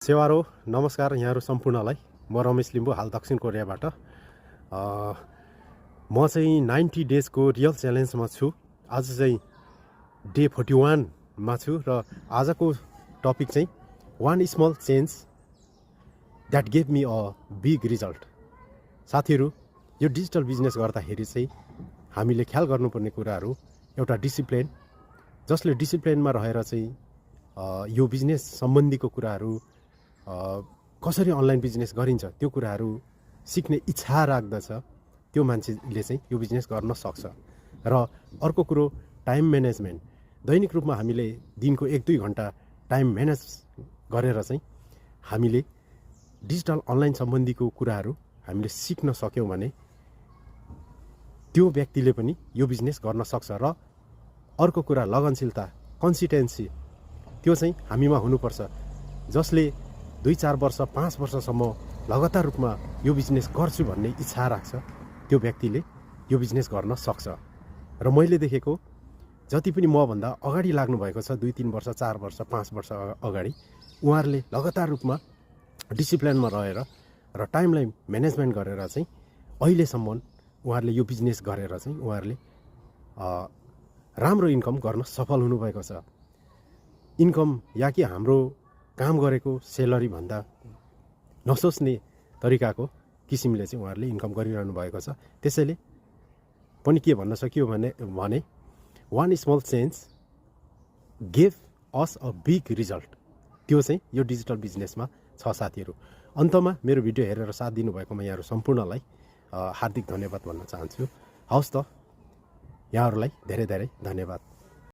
सेवारो नमस्कार यहाँहरु सम्पूर्णलाई। म रमेश लिम्बू, हाल दक्षिण कोरियाबाट। म चाहिँ 90 डेजको रियल च्यालेन्जमा छु। आज चाहिँ डे 41 मा छु र आजको टपिक चाहिँ one small change that gave me a big result. साथीहरु, यो डिजिटल बिजनेस गर्दाखेरि चाहिँ हामीले ख्याल गर्नुपर्ने कुराहरू एउटा डिसिप्लिन, जसले डिसिप्लिनमा रहेर चाहिँ यो बिजनेस सम्बन्धीको कुराहरू कसरी अनलाइन बिजनेस गरिन्छ त्यो कुराहरू सिक्ने इच्छा राख्दछ, त्यो मान्छेले चाहिँ यो बिजनेस गर्न सक्छ। र अर्को कुरो टाइम म्यानेजमेन्ट। दैनिक रूपमा हामीले दिनको 1-2 घण्टा टाइम म्यानेज गरेर चाहिँ हामीले डिजिटल अनलाइन सम्बन्धीको कुराहरू हामीले सिक्न सक्यौं भने त्यो व्यक्तिले पनि यो बिजनेस गर्न सक्छ। र अर्को कुरा लगनशीलता, कन्सिस्टेन्सी, त्यो चाहिँ हामीमा हुनुपर्छ। जसले 2-4 वर्ष 5 वर्षसम्म लगातार रूपमा यो बिजनेस गर्छु भन्ने इच्छा राख्छ, त्यो व्यक्तिले यो बिजनेस गर्न सक्छ। र मैले देखेको जति पनि मभन्दा अगाडि लाग्नु भएको छ 2-3 वर्ष 4 वर्ष 5 वर्ष अगाडि, उहाँहरूले लगातार रूपमा डिसिप्लिनमा रहेर र टाइमलाई म्यानेजमेन्ट गरेर चाहिँ अहिलेसम्म उहाँहरूले यो बिजनेस गरेर चाहिँ उहाँहरूले राम्रो इन्कम गर्न सफल हुनुभएको छ। इन्कम या कि हाम्रो काम गरेको सेलरी भन्दा नसोच्ने तरिकाको किसिमले चाहिँ उहाँहरूले इन्कम गरिरहनु भएको छ। त्यसैले पनि के भन्न सकियो भने one small change gave us a big result. त्यो चाहिँ यो डिजिटल बिजनेसमा छ साथीहरू। अन्तमा मेरो भिडियो हेरेर साथ दिनुभएकोमा यहाँहरू सम्पूर्णलाई हार्दिक धन्यवाद भन्न चाहन्छु। हवस् त, यहाँहरूलाई धेरै धेरै धन्यवाद।